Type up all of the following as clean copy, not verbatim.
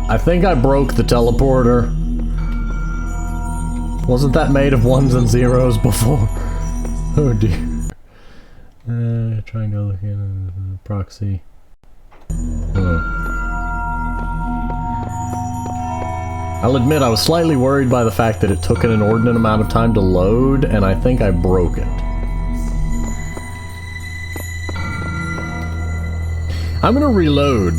I think I broke the teleporter. Wasn't that made of ones and zeros before? Oh dear. Try and go look in proxy. I'll admit I was slightly worried by the fact that it took an inordinate amount of time to load, and I think I broke it. I'm gonna reload.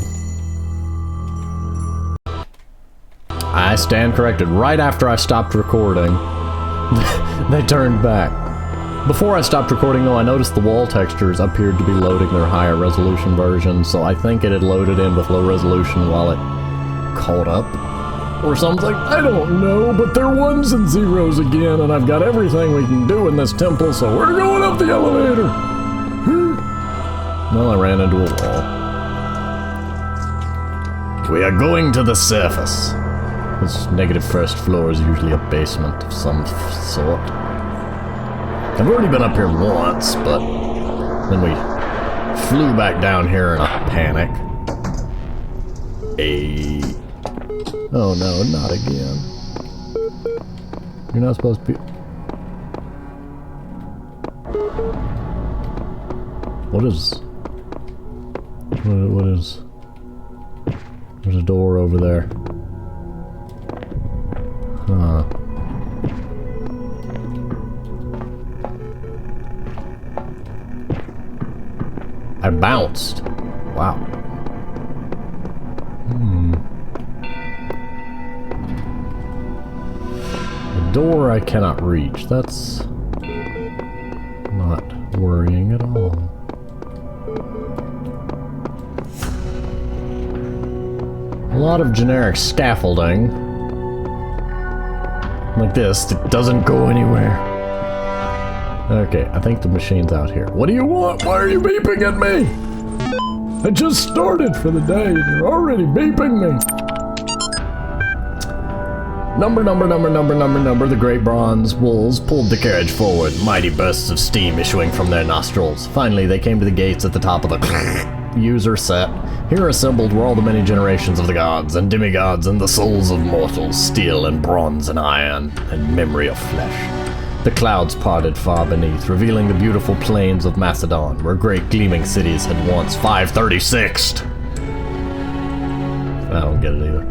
I stand corrected. Right after I stopped recording, they turned back. Before I stopped recording, though, I noticed the wall textures appeared to be loading their higher resolution version, so I think it had loaded in with low resolution while it caught up. Or something. I don't know, but they're ones and zeros again, and I've got everything we can do in this temple, so we're going up the elevator. Well, I ran into a wall. We are going to the surface. This negative first floor is usually a basement of some sort. I've already been up here once, but then we flew back down here in a panic. Oh no, not again. You're not supposed to be... What is... What is... There's a door over there. Huh. I bounced. Wow. A door I cannot reach. That's not worrying at all. A lot of generic scaffolding. Like this, that doesn't go anywhere. Okay, I think the machine's out here. What do you want? Why are you beeping at me? I just started for the day and you're already beeping me. Number. The great bronze wolves pulled the carriage forward, mighty bursts of steam issuing from their nostrils. Finally, they came to the gates at the top of the user set. Here assembled were all the many generations of the gods and demigods and the souls of mortals, steel and bronze and iron, and memory of flesh. The clouds parted far beneath, revealing the beautiful plains of Macedon, where great gleaming cities had once 536'd. I don't get it either.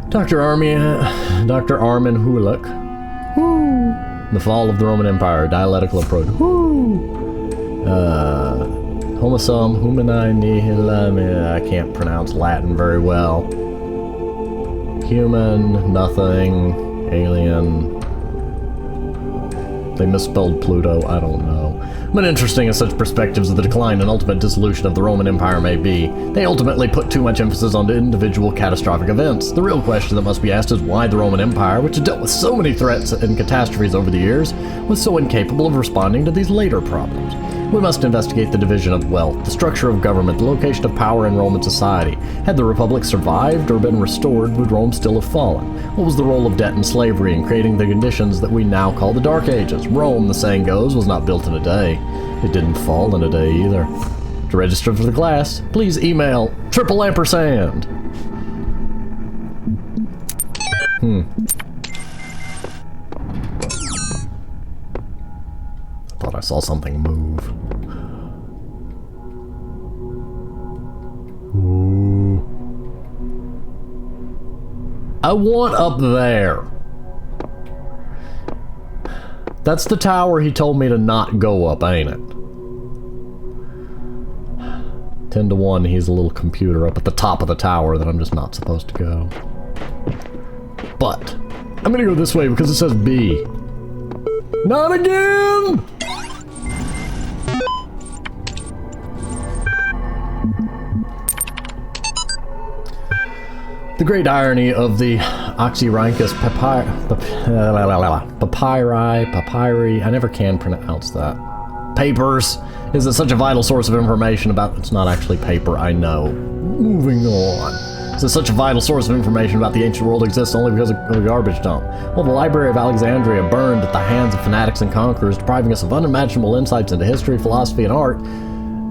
Dr. Armin Huluk. Woo! The Fall of the Roman Empire, dialectical approach. Woo! Homo sum humani nihil, I can't pronounce Latin very well. Human, nothing, alien. They misspelled Pluto, I don't know. But interesting as such perspectives of the decline and ultimate dissolution of the Roman Empire may be, they ultimately put too much emphasis on individual catastrophic events. The real question that must be asked is why the Roman Empire, which had dealt with so many threats and catastrophes over the years, was so incapable of responding to these later problems. We must investigate the division of wealth, the structure of government, the location of power in Roman society. Had the Republic survived or been restored, would Rome still have fallen? What was the role of debt and slavery in creating the conditions that we now call the Dark Ages? Rome, the saying goes, was not built in a day. It didn't fall in a day either. To register for the class, please email !ampersand. I thought I saw something move. Ooh. I want up there. That's the tower he told me to not go up, ain't it? 10 to 1, he's a little computer up at the top of the tower that I'm just not supposed to go. But I'm gonna go this way because it says B. Not again! The great irony of the Oxyrhynchus papyri, I never can pronounce that, papers, is that such a vital source of information about, it's not actually paper, I know. Moving on. Is that such a vital source of information about the ancient world exists only because of a garbage dump? Well, the Library of Alexandria burned at the hands of fanatics and conquerors, depriving us of unimaginable insights into history, philosophy, and art.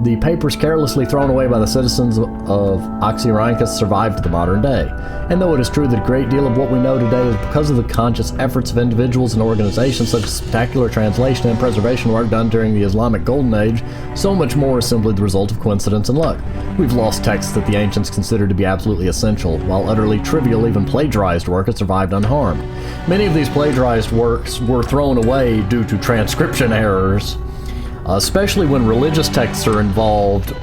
the papers carelessly thrown away by the citizens of Oxyrhynchus survived to the modern day. And though it is true that a great deal of what we know today is because of the conscious efforts of individuals and organizations, such as spectacular translation and preservation work done during the Islamic Golden Age, so much more is simply the result of coincidence and luck. We've lost texts that the ancients considered to be absolutely essential, while utterly trivial, even plagiarized work has survived unharmed. Many of these plagiarized works were thrown away due to transcription errors, especially when religious texts are involved.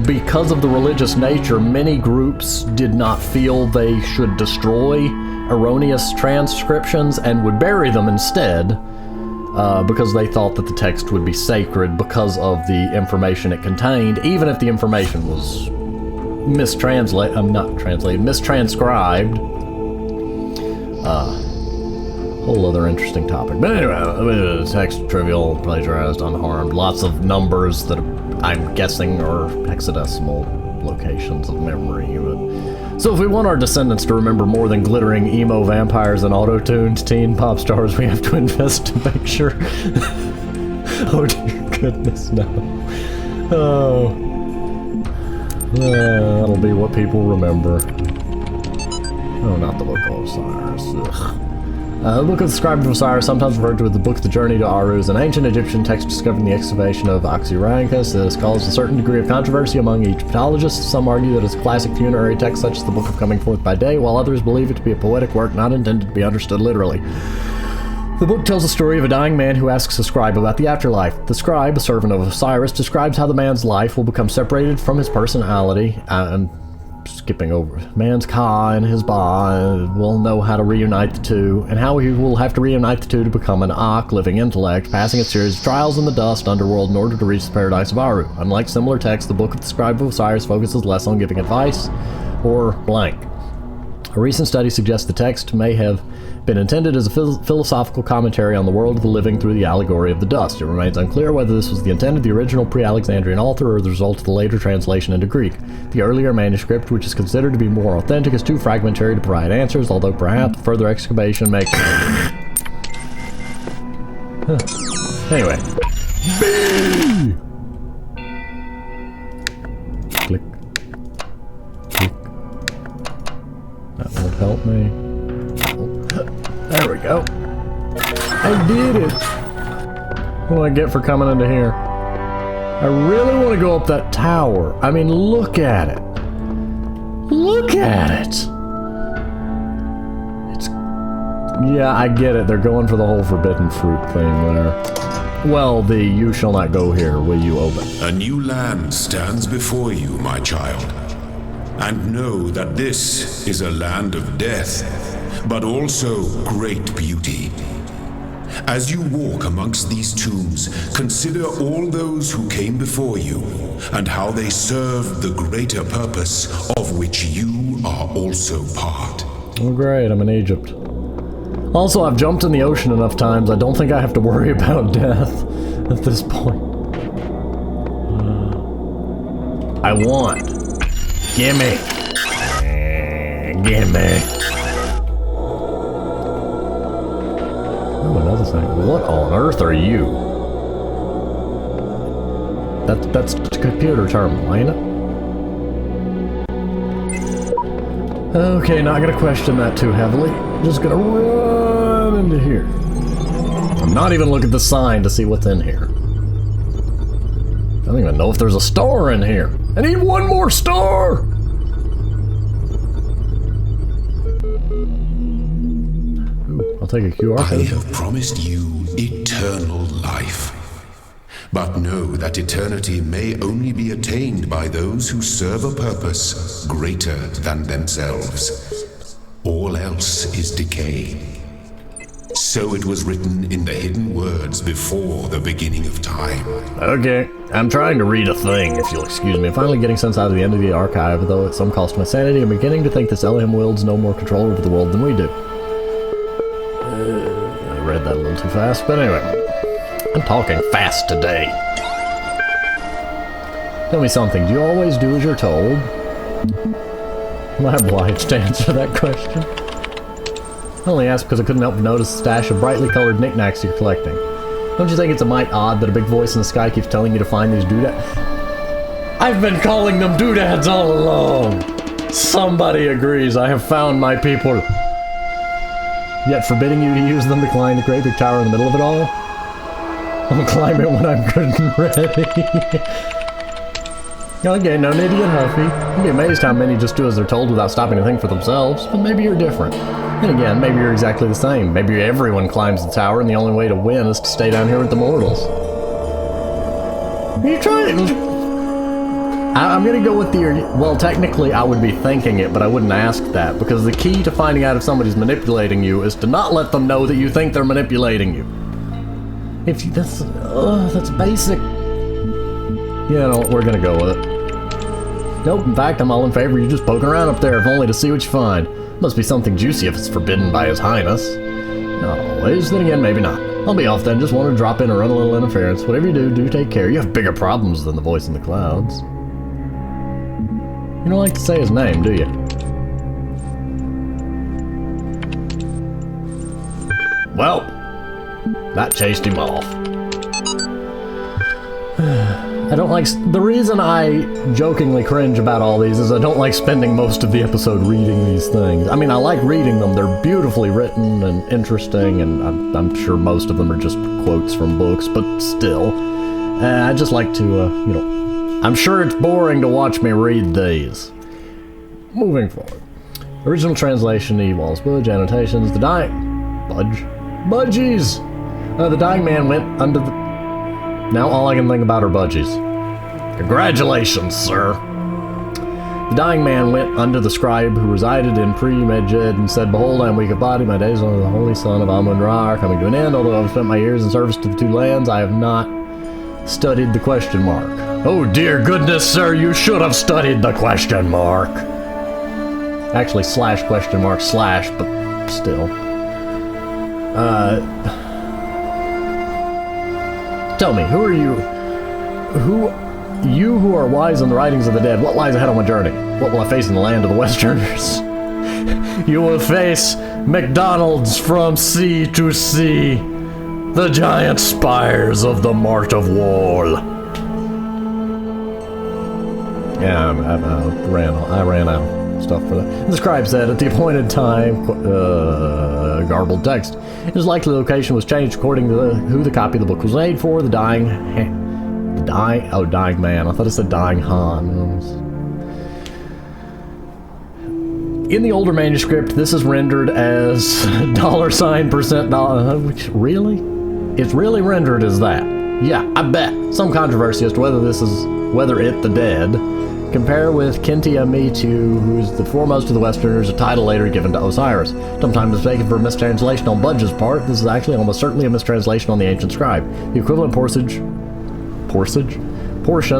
Because of the religious nature, many groups did not feel they should destroy erroneous transcriptions and would bury them instead, because they thought that the text would be sacred because of the information it contained, even if the information was mistranscribed. Whole other interesting topic. But anyway, text trivial, plagiarized, unharmed. Lots of numbers that I'm guessing are hexadecimal locations of memory. So if we want our descendants to remember more than glittering emo vampires and auto-tuned teen pop stars, we have to invest to make sure. Oh dear goodness, no. Oh. That'll be what people remember. Oh, not the Book of Osiris. Ugh. The Book of the Scribe of Osiris, sometimes referred to as the Book of the Journey to Aru, is an ancient Egyptian text discovered in the excavation of Oxyrhynchus. It has caused a certain degree of controversy among Egyptologists. Some argue that it's a classic funerary text such as the Book of Coming Forth by Day, while others believe it to be a poetic work not intended to be understood literally. The book tells the story of a dying man who asks a scribe about the afterlife. The scribe, a servant of Osiris, describes how the man's life will become separated from his personality, and skipping over, man's Ka and his Ba will know how to reunite the two, and how he will have to reunite the two to become an Ak, living intellect, passing a series of trials in the dust underworld in order to reach the paradise of Aru. Unlike similar texts, the Book of the Scribe of Osiris focuses less on giving advice or blank. A recent study suggests the text may have been intended as a philosophical commentary on the world of the living through the allegory of the dust. It remains unclear whether this was the intent of the original pre-Alexandrian author or the result of the later translation into Greek. The earlier manuscript, which is considered to be more authentic, is too fragmentary to provide answers, although perhaps further excavation may... Anyway. Click. Click. That won't help me. There we go. I did it. What do I get for coming into here? I really want to go up that tower. I mean, look at it. Look at it. It's... Yeah, I get it. They're going for the whole forbidden fruit thing there. Well, the you shall not go here, will you open? A new land stands before you, my child. And know that this is a land of death, but also great beauty. As you walk amongst these tombs, consider all those who came before you, and how they served the greater purpose of which you are also part. Oh great, I'm in Egypt. Also, I've jumped in the ocean enough times, I don't think I have to worry about death at this point. I want. Gimme. Gimme. Oh, another thing. What on earth are you? That's a computer terminal, ain't it? Okay, not gonna question that too heavily. Just gonna run into here. I'm not even looking at the sign to see what's in here. I don't even know if there's a star in here. I need one more star! I'll take a QR code. I have promised you eternal life. But know that eternity may only be attained by those who serve a purpose greater than themselves. All else is decay. So it was written in the hidden words before the beginning of time. Okay, I'm trying to read a thing, if you'll excuse me. I'm finally getting sense out of the end of the archive, though at some cost to my sanity. I'm beginning to think this Elohim wields no more control over the world than we do. I read that a little too fast, but anyway. I'm talking fast today. Tell me something, do you always do as you're told? Am I obliged to answer that question? I only asked because I couldn't help but notice the stash of brightly colored knickknacks you're collecting. Don't you think it's a mite odd that a big voice in the sky keeps telling you to find these doodads? I've been calling them doodads all along. Somebody agrees. I have found my people. Yet forbidding you to use them to climb the great big tower in the middle of it all? I'll climb it when I'm good and ready. Okay, no need to get huffy. You'd be amazed how many just do as they're told without stopping to think for themselves. But maybe you're different. Then again, maybe you're exactly the same. Maybe everyone climbs the tower and the only way to win is to stay down here with the mortals. Are you trying? I'm gonna go with the, well, technically I would be thinking it, but I wouldn't ask that, because the key to finding out if somebody's manipulating you is to not let them know that you think they're manipulating you. If you, that's basic. Yeah, no, we're gonna go with it. Nope, in fact, I'm all in favor of you just poking around up there, if only to see what you find. Must be something juicy if it's forbidden by His Highness. Not always, then again, maybe not. I'll be off then, just want to drop in and run a little interference. Whatever you do, do take care. You have bigger problems than the voice in the clouds. You don't like to say his name, do you? Well, that chased him off. I don't like... The reason I jokingly cringe about all these is I don't like spending most of the episode reading these things. I mean, I like reading them. They're beautifully written and interesting, and I'm sure most of them are just quotes from books, but still. I just like to, you know... I'm sure it's boring to watch me read these. Moving forward. Original translation, Ewall's Budge, annotations, the dying... Budgies! The dying man went under the... Now all I can think about are budgies. Congratulations, sir. The dying man went unto the scribe who resided in Pre-Medjed and said, Behold, I am weak of body, my days under the holy son of Amun-Ra are coming to an end. Although I have spent my years in service to the two lands, I have not studied the question mark. Oh dear goodness, sir, you should have studied the question mark. Actually, / question mark / but still. Tell me, who are you? You who are wise in the writings of the dead, what lies ahead on my journey? What will I face in the land of the Westerners? You will face McDonald's from sea to sea, the giant spires of the Mart of Wall. Yeah, I ran out of stuff for that. The scribe said, at the appointed time, garbled text. His likely location was changed according to who the copy of the book was made for. The dying man. I thought it said dying Han. In the older manuscript, this is rendered as $% which really? It's really rendered as that. Yeah, I bet. Some controversy as to whether it the dead. Compare with Kintia Mitu, who's the foremost of the Westerners, a title later given to Osiris. Sometimes mistaken for a mistranslation on Budge's part, this is actually almost certainly a mistranslation on the ancient scribe. The equivalent portion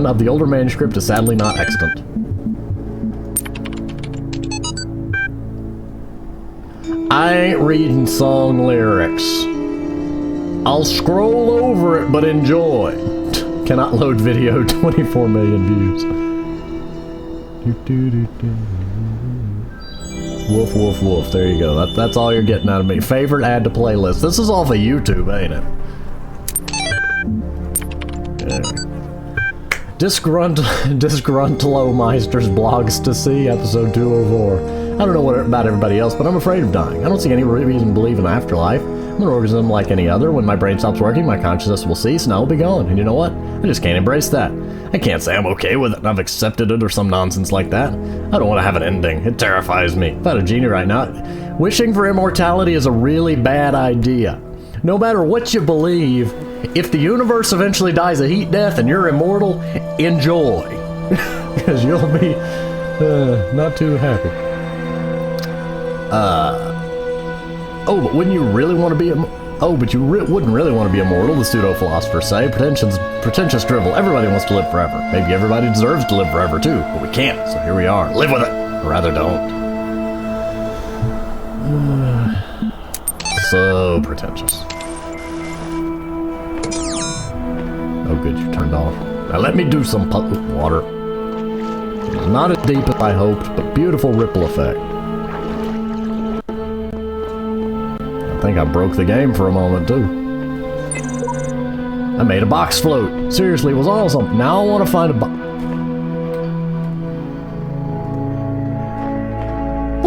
of the older manuscript is sadly not extant. I ain't reading song lyrics. I'll scroll over it, but enjoy. Cannot load video, 24 million views. Woof, woof, woof. There you go. That's all you're getting out of me. Favorite add to playlist. This is off of YouTube, ain't it? Yeah. Disgruntlo-Meister's blogs to see, episode 204. I don't know what about everybody else, but I'm afraid of dying. I don't see any reason to believe in the afterlife. I'm an organism like any other. When my brain stops working, my consciousness will cease and I will be gone. And you know what? I just can't embrace that. I can't say I'm okay with it and I've accepted it or some nonsense like that. I don't want to have an ending. It terrifies me. If I had a genie right now, wishing for immortality is a really bad idea. No matter what you believe, if the universe eventually dies a heat death and you're immortal, enjoy. Because you'll be not too happy. Oh, but wouldn't you really want to be wouldn't really want to be immortal, the pseudo-philosophers say. Pretentious drivel. Everybody wants to live forever. Maybe everybody deserves to live forever, too. But we can't, so here we are. Live with it! Or rather, don't. So pretentious. Oh, good, you turned off. Now let me do some water. It's not as deep as I hoped, but beautiful ripple effect. I think I broke the game for a moment, too. I made a box float. Seriously, it was awesome. Now I want to find a box.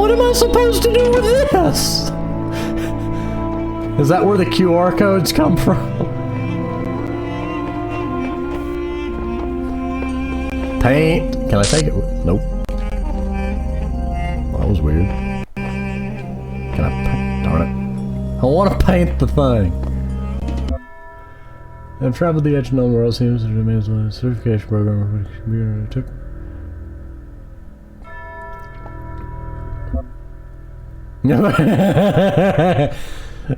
What am I supposed to do with this? Is that where the QR codes come from? Paint. Can I take it? Nope. Well, that was weird. Can I paint? Darn it. I want to paint the thing. I've traveled the edge of known world, seems to remain as a certification program for the computer. Took.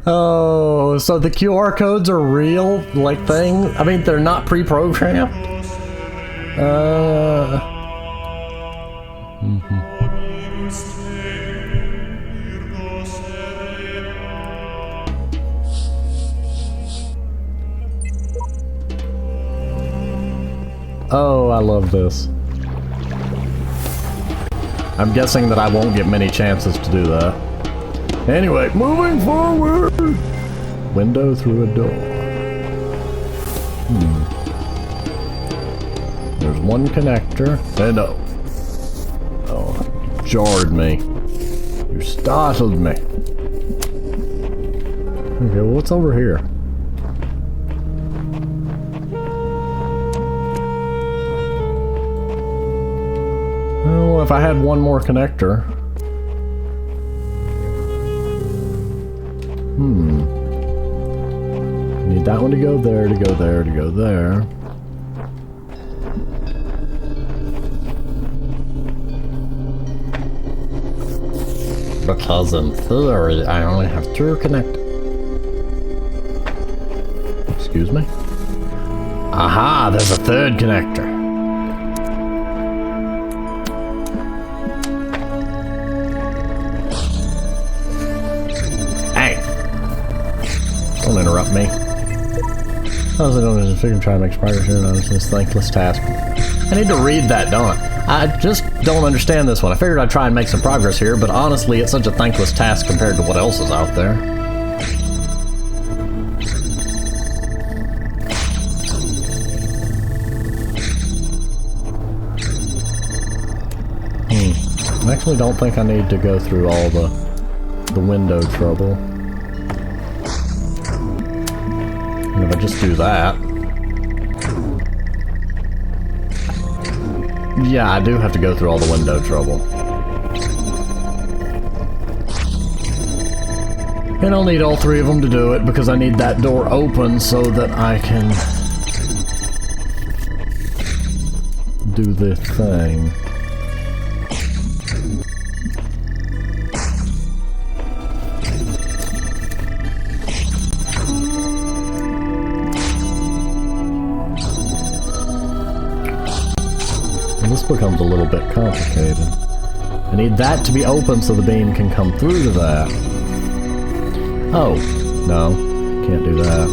Oh, so the QR codes are real, like thing? I mean, they're not pre-programmed? Oh, I love this. I'm guessing that I won't get many chances to do that. Anyway, moving forward! Window through a door. There's one connector. And oh, you jarred me. You startled me. Okay, well, what's over here? Oh, if I had one more connector. Need that one to go there, to go there, to go there. Because in theory, I only have two connectors. Excuse me? Aha, there's a third connector. Don't interrupt me. I was going to figure try to make spiders here on this thankless task. I need to read that, don't I? I just don't understand this one. I figured I'd try and make some progress here, but honestly, it's such a thankless task compared to what else is out there. I actually don't think I need to go through all the window trouble. If I just do that. Yeah, I do have to go through all the window trouble. And I'll need all three of them to do it because I need that door open so that I can do the thing. This becomes a little bit complicated. I need that to be open so the beam can come through to that. Oh, no, can't do that.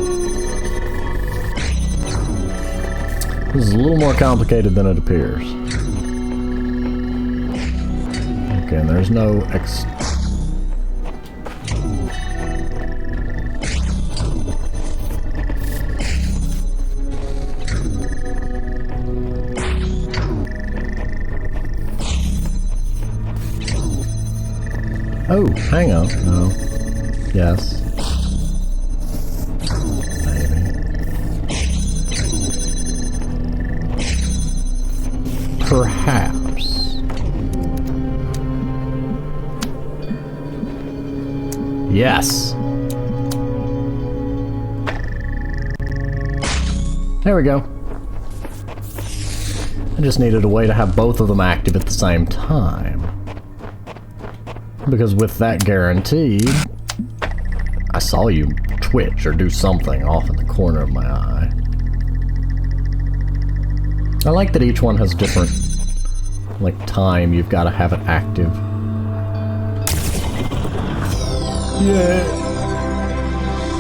This is a little more complicated than it appears. Okay, and there's no Oh, hang on. No. Yes. Maybe. Perhaps. Yes. There we go. I just needed a way to have both of them active at the same time. Because with that guaranteed, I saw you twitch or do something off in the corner of my eye. I like that each one has different, like, time you've got to have it active. Yeah.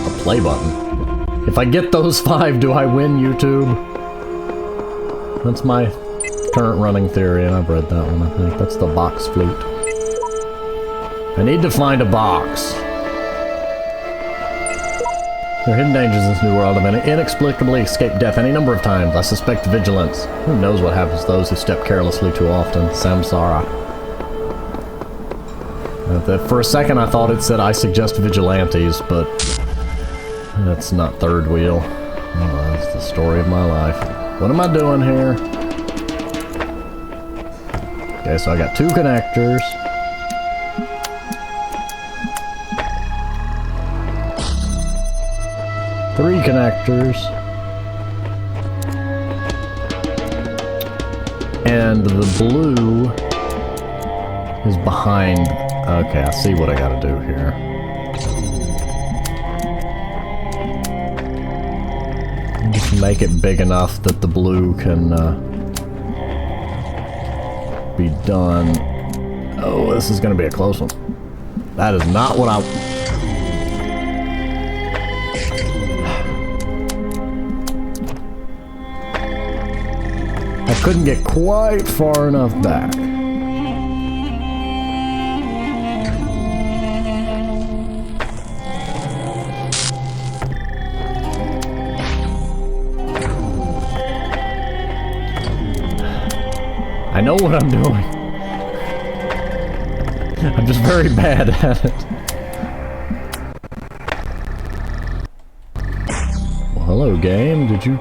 A play button. If I get those 5, do I win YouTube? That's my current running theory, and I've read that one, I think. That's the box flute. I need to find a box. There are hidden dangers in this new world. I've inexplicably escaped death any number of times. I suspect vigilance. Who knows what happens to those who step carelessly too often? Samsara. For a second I thought it said I suggest vigilantes, but that's not third wheel. Oh, that's the story of my life. What am I doing here? Okay, so I got 2 connectors. Three connectors. And the blue is behind. Okay, I see what I gotta do here. Just make it big enough that the blue can be done. Oh, this is gonna be a close one. That is not what I... I couldn't get quite far enough back. I know what I'm doing. I'm just very bad at it. Well, hello, game. Did you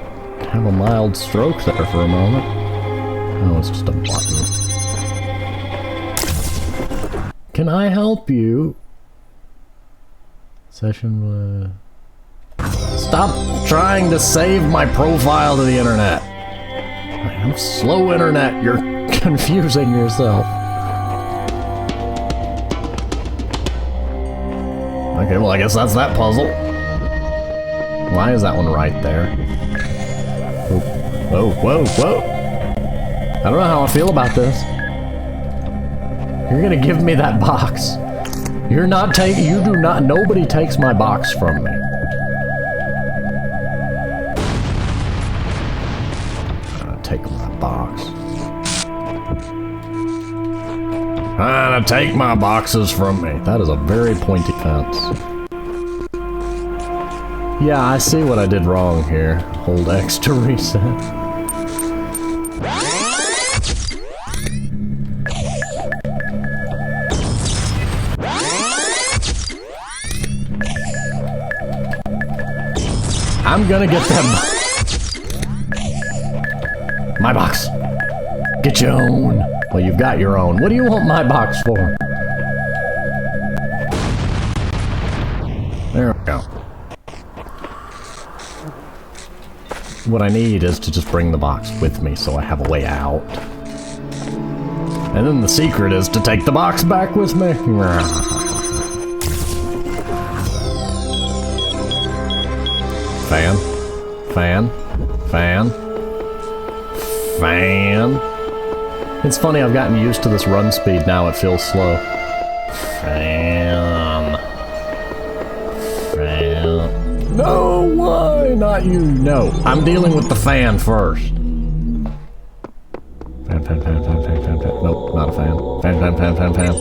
have a mild stroke there for a moment? Oh, it's just a button. Can I help you? Session, Stop trying to save my profile to the internet. I have slow internet. You're confusing yourself. Okay, well, I guess that's that puzzle. Why is that one right there? Whoa, whoa, whoa. I don't know how I feel about this. You're gonna give me that box. You're not taking, you do not, nobody takes my box from me. I'm gonna take my box. I'm gonna take my boxes from me. That is a very pointy fence. Yeah, I see what I did wrong here. Hold X to reset. I'm gonna get them. My box. Get your own. Well, you've got your own. What do you want my box for? There we go. What I need is to just bring the box with me so I have a way out. And then the secret is to take the box back with me. Fan. Fan. Fan. Fan. It's funny, I've gotten used to this run speed now, it feels slow. Fan. Fan. No, why not you? No, I'm dealing with the fan first. Fan, fan, fan, fan, fan, fan, fan. Nope, not a fan. Fan, fan, fan, fan, fan.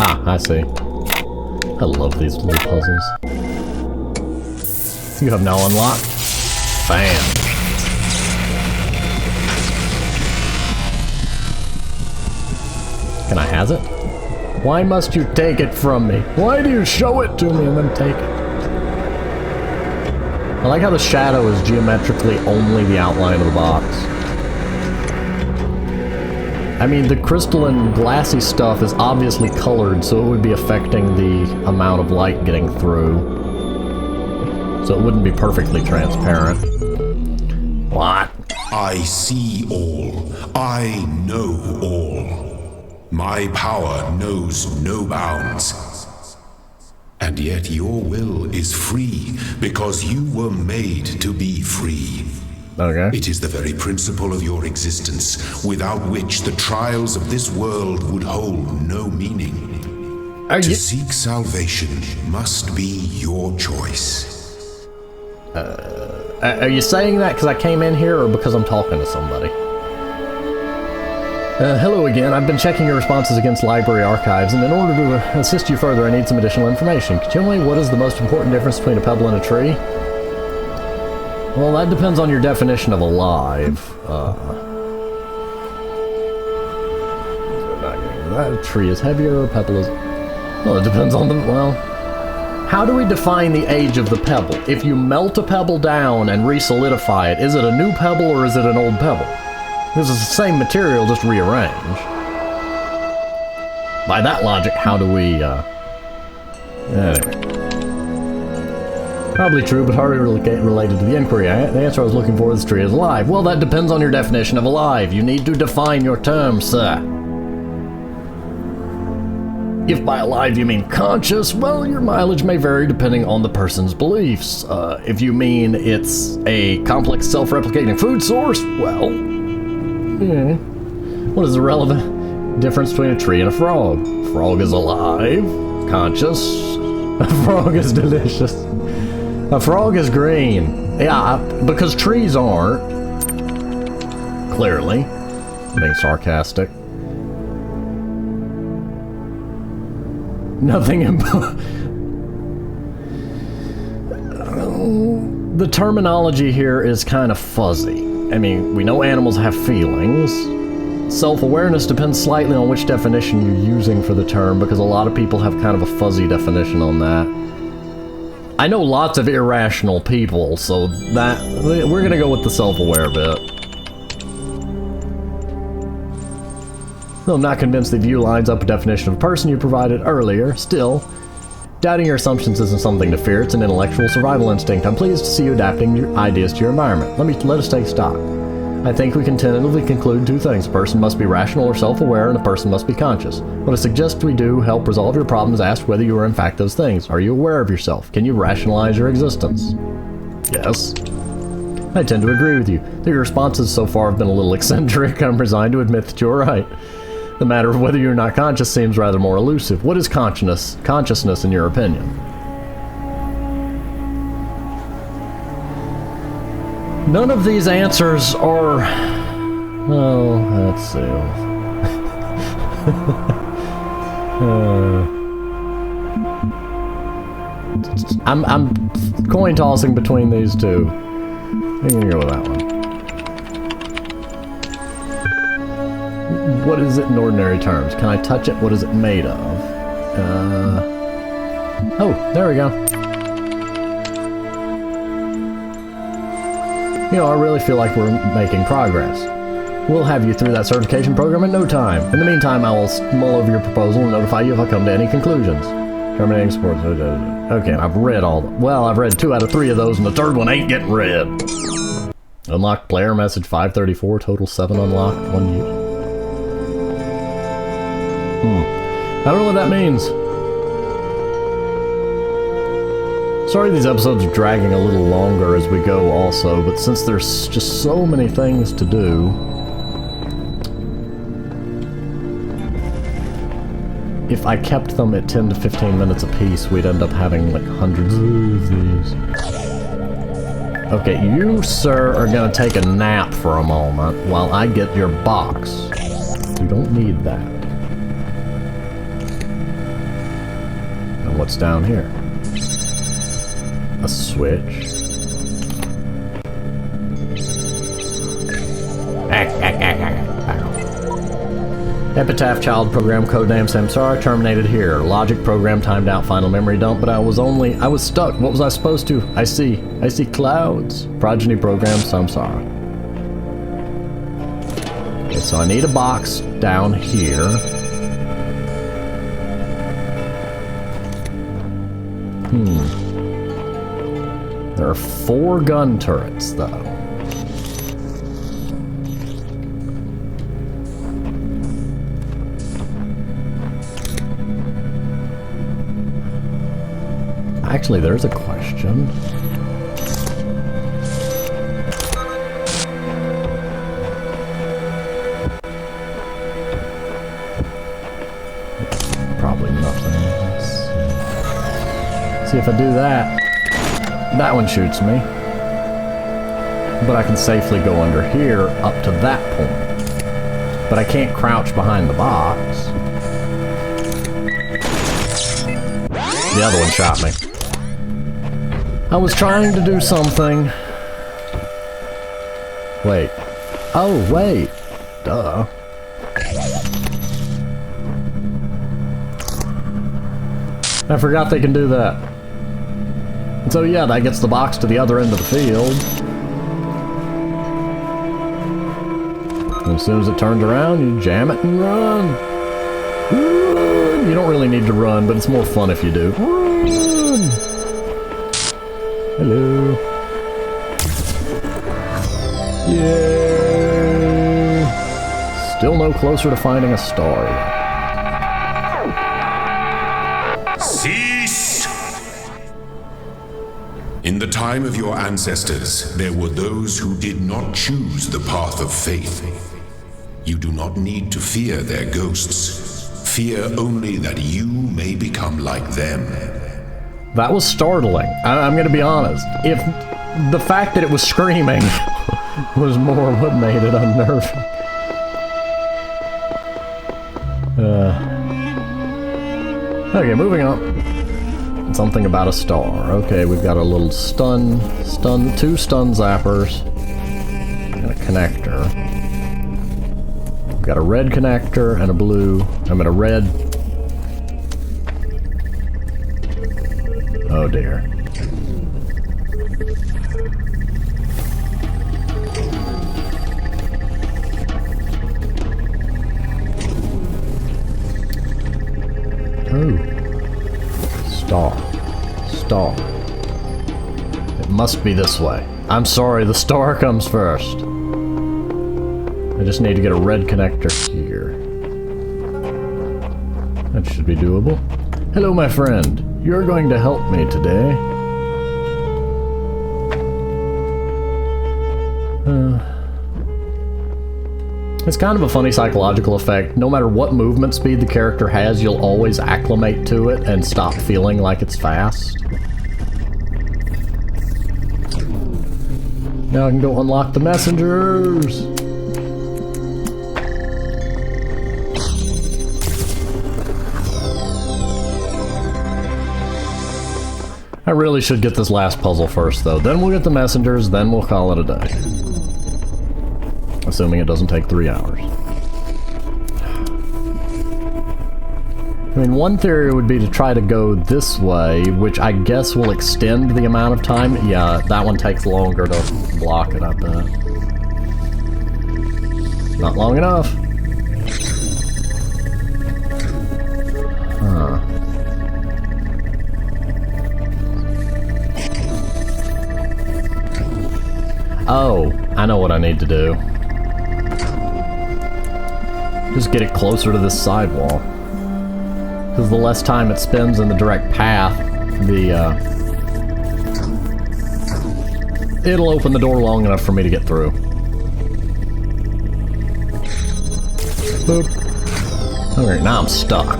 Ah, I see. I love these little puzzles. You have now unlocked fan. Can I has it? Why must you take it from me? Why do you show it to me and then take it? I like how the shadow is geometrically only the outline of the box. I mean, the crystalline glassy stuff is obviously colored, so it would be affecting the amount of light getting through. So it wouldn't be perfectly transparent. What? I see all. I know all. My power knows no bounds. And yet your will is free because you were made to be free. Okay. It is the very principle of your existence, without which the trials of this world would hold no meaning. To seek salvation must be your choice. Are you saying that because I came in here or because I'm talking to somebody? Hello again. I've been checking your responses against library archives, and in order to assist you further, I need some additional information. Could you tell me what is the most important difference between a pebble and a tree? Well, that depends on your definition of alive. That tree is heavier, pebble is... Well, it depends on the... Well... How do we define the age of the pebble? If you melt a pebble down and re-solidify it, is it a new pebble or is it an old pebble? This is the same material, just rearranged. By that logic, how do we, Anyway. Probably true, but hardly related to the inquiry. The answer I was looking for is the tree is alive. Well, that depends on your definition of alive. You need to define your term, sir. If by alive you mean conscious, well, your mileage may vary depending on the person's beliefs. If you mean it's a complex self-replicating food source, well... What is the relevant difference between a tree and a frog? A frog is alive, conscious. A frog is delicious. A frog is green. Yeah, because trees aren't. Clearly. I'm being sarcastic. Nothing the terminology here is kind of fuzzy. I mean, we know animals have feelings. Self-awareness depends slightly on which definition you're using for the term, because a lot of people have kind of a fuzzy definition on that. I know lots of irrational people, so that we're gonna go with the self-aware bit. I'm not convinced the view lines up a definition of person you provided earlier. Still, doubting your assumptions isn't something to fear, it's an intellectual survival instinct. I'm pleased to see you adapting your ideas to your environment. Let us take stock. I think we can tentatively conclude two things. A person must be rational or self-aware, and a person must be conscious. What I suggest we do help resolve your problems, ask whether you are in fact those things. Are you aware of yourself? Can you rationalize your existence? Yes. I tend to agree with you. Your responses so far have been a little eccentric. I'm resigned to admit that you're right. The matter of whether you're not conscious seems rather more elusive. What is consciousness in your opinion? None of these answers are... Oh, let's see. I'm coin tossing between these two. I'm gonna go with that one. What is it in ordinary terms? Can I touch it? What is it made of? Oh, there we go. You know, I really feel like we're making progress. We'll have you through that certification program in no time. In the meantime, I will mull over your proposal and notify you if I come to any conclusions. Terminating support. Okay, I've read all... Well, I've read 2 out of 3 of those, and the 3rd one ain't getting read. Unlocked player message 534, total 7 unlocked, 1 used. I don't know what that means. Sorry these episodes are dragging a little longer as we go also, but since there's just so many things to do... If I kept them at 10 to 15 minutes apiece, we'd end up having like hundreds of these. Okay, you, sir, are gonna take a nap for a moment while I get your box. You don't need that. What's down here? A switch. Epitaph child program codename Samsara terminated here. Logic program timed out final memory dump, but I was stuck. What was I supposed to? I see clouds. Progeny program Samsara. Okay, so I need a box down here. There are 4 gun turrets, though. Actually, there's a question. Probably nothing. See if I do that. That one shoots me. But I can safely go under here up to that point. But I can't crouch behind the box. The other one shot me. I was trying to do something. Wait. Oh, wait. Duh. I forgot they can do that. And so yeah, that gets the box to the other end of the field. And as soon as it turns around, you jam it and run. Run! You don't really need to run, but it's more fun if you do. Run! Hello. Yay! Still no closer to finding a star yet. Cease! In the time of your ancestors, there were those who did not choose the path of faith. You do not need to fear their ghosts. Fear only that you may become like them. That was startling. I'm gonna be honest. If the fact that it was screaming was more what made it unnerving. Okay, moving on. Something about a star. Okay, we've got a little two stun zappers, and a connector. We've got a red connector and a blue. A red. Oh dear. Oh. Star. It must be this way. I'm sorry, the star comes first. I just need to get a red connector here. That should be doable. Hello, my friend. You're going to help me today. It's kind of a funny psychological effect. No matter what movement speed the character has, you'll always acclimate to it and stop feeling like it's fast. Now I can go unlock the messengers! I really should get this last puzzle first though. Then we'll get the messengers, then we'll call it a day. Assuming it doesn't take 3 hours. I mean, one theory would be to try to go this way, which I guess will extend the amount of time. Yeah, that one takes longer to block it, I bet. Not long enough. Huh. Oh, I know what I need to do. Just get it closer to this sidewall. Because the less time it spends in the direct path, it'll open the door long enough for me to get through. Boop. Okay, now I'm stuck.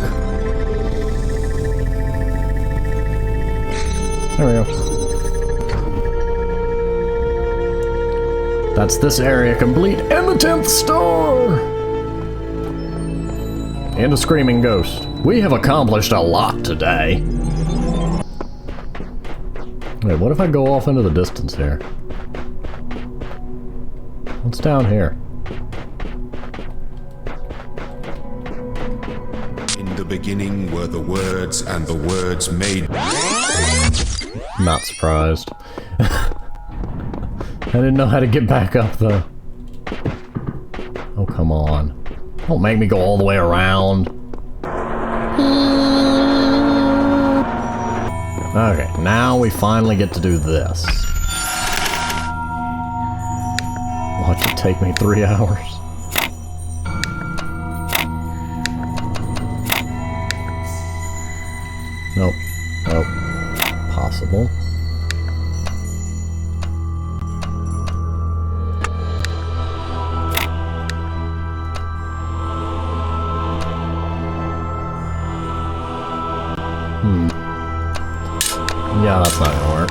There we go. That's this area complete, and the 10th star! And a screaming ghost. We have accomplished a lot today. Wait, what if I go off into the distance here? What's down here? In the beginning were the words, and the words made... Not surprised. I didn't know how to get back up though. Oh, come on. Don't make me go all the way around. Okay, now we finally get to do this. Watch it take me 3 hours. Nope. Nope. Possible. Yeah, that's not gonna work.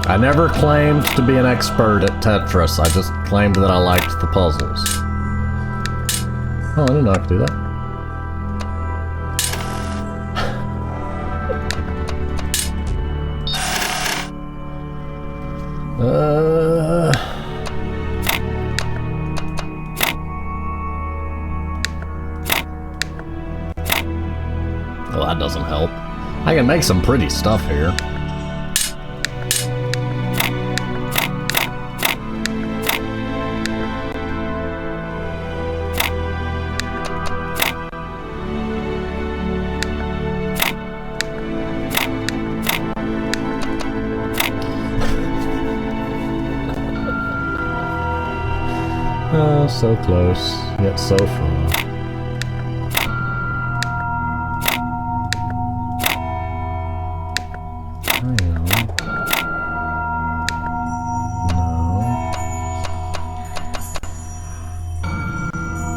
I never claimed to be an expert at Tetris, I just claimed that I liked the puzzles. Oh, I didn't know I could do that. Well, that doesn't help. I can make some pretty stuff here. Oh, so close, yet so far.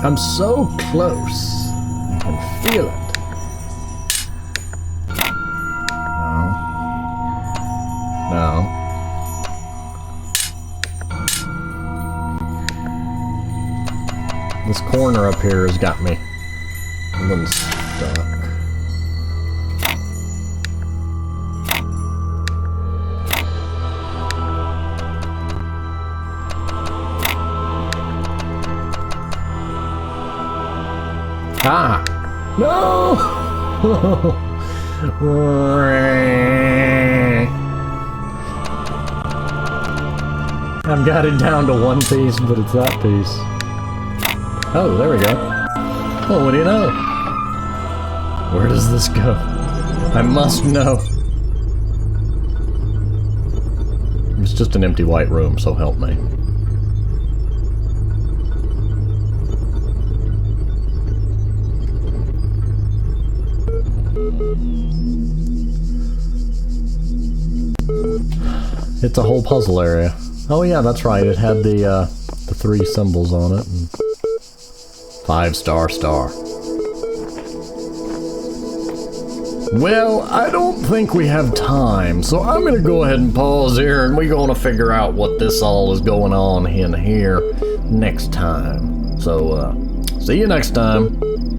I'm so close. I can feel it. No. No. This corner up here has got me a little stuck. Ah! No! I've got it down to one piece, but it's that piece. Oh, there we go. Oh, what do you know? Where does this go? I must know. It's just an empty white room, so help me. It's a whole puzzle area. Oh yeah, that's right. It had the 3 symbols on it. And 5-star star. Well, I don't think we have time, so I'm gonna go ahead and pause here, and we're gonna figure out what this all is going on in here next time. So, see you next time.